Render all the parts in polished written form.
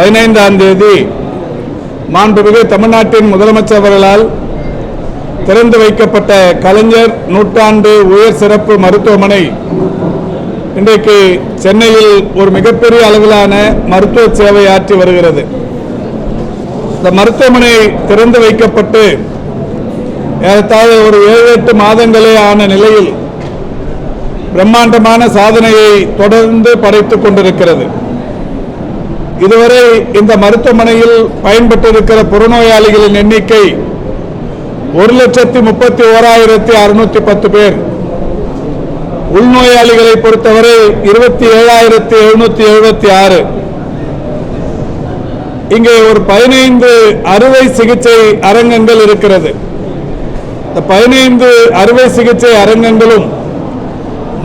15ஆம் தேதி மாண்புமிகு தமிழ்நாட்டின் முதலமைச்சர் அவர்களால் திறந்து வைக்கப்பட்ட கலைஞர் நூற்றாண்டு உயர் சிறப்பு மருத்துவமனை இன்றைக்கு சென்னையில் ஒரு மிகப்பெரிய அளவிலான மருத்துவ சேவை ஆற்றி வருகிறது. இந்த மருத்துவமனை திறந்து வைக்கப்பட்டு ஏறத்தாழ ஒரு 7-8 மாதங்களே ஆன நிலையில் பிரம்மாண்டமான சாதனையை தொடர்ந்து படைத்துக் கொண்டிருக்கிறது. இதுவரை இந்த மருத்துவமனையில் பயன்பெற்றிருக்கிற புறநோயாளிகளின் எண்ணிக்கை 1,31,610 பேர். உள்நோயாளிகளை பொறுத்தவரை 27,776. இங்கே ஒரு 15 அறுவை சிகிச்சை அரங்கங்கள் இருக்கிறது. இந்த 15 அறுவை சிகிச்சை அரங்கங்களும்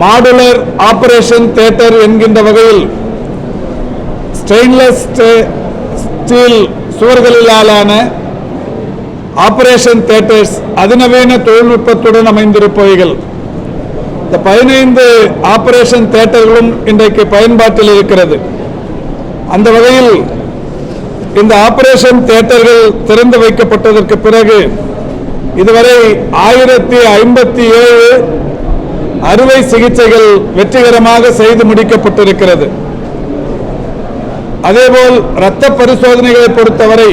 மாடுலர் ஆபரேஷன் தியேட்டர் என்கின்ற வகையில் ஸ்டெயின்லெஸ் ஸ்டீல் சுவர்களிலான ஆபரேஷன் தியேட்டர்ஸ் அதிநவீன தொழில்நுட்பத்துடன் அமைந்திருப்பவைகள். இந்த 15 ஆபரேஷன் தியேட்டர்களும் இன்றைக்கு பயன்பாட்டில் இருக்கிறது. அந்த வகையில் இந்த ஆபரேஷன் தியேட்டர்கள் திறந்து வைக்கப்பட்டதற்கு பிறகு இதுவரை 1057 அறுவை சிகிச்சைகள் வெற்றிகரமாக செய்து முடிக்கப்பட்டிருக்கிறது. அதேபோல் இரத்த பரிசோதனைகளை பொறுத்தவரை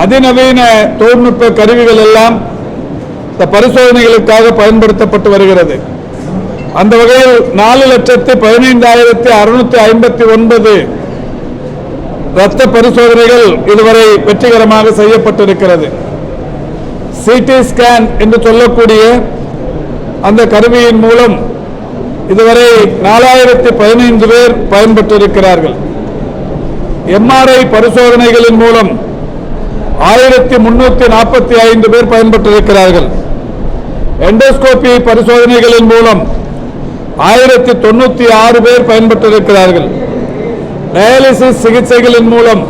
அதிநவீன தொழில்நுட்ப கருவிகள் எல்லாம் இந்த பரிசோதனைகளுக்காக பயன்படுத்தப்பட்டு வருகிறது. அந்த வகையில் 4,15,659 இரத்த பரிசோதனைகள் இதுவரை வெற்றிகரமாக செய்யப்பட்டிருக்கிறது. சிடி ஸ்கேன் என்று சொல்லக்கூடிய அந்த கருவியின் மூலம் இதுவரை 4,015 பேர் பயன்பெற்றிருக்கிறார்கள். எம்ஆர்ஐ பரிசோதனைகளின் மூலம் 1,345 பேர் பயன்பெற்றிருக்கிறார்கள். எண்டோஸ்கோபி பரிசோதனைகளின் மூலம் 1,096 பேர் பயன்பெற்றிருக்கிறார்கள். டயாலிசிஸ் சிகிச்சைகளின் மூலம்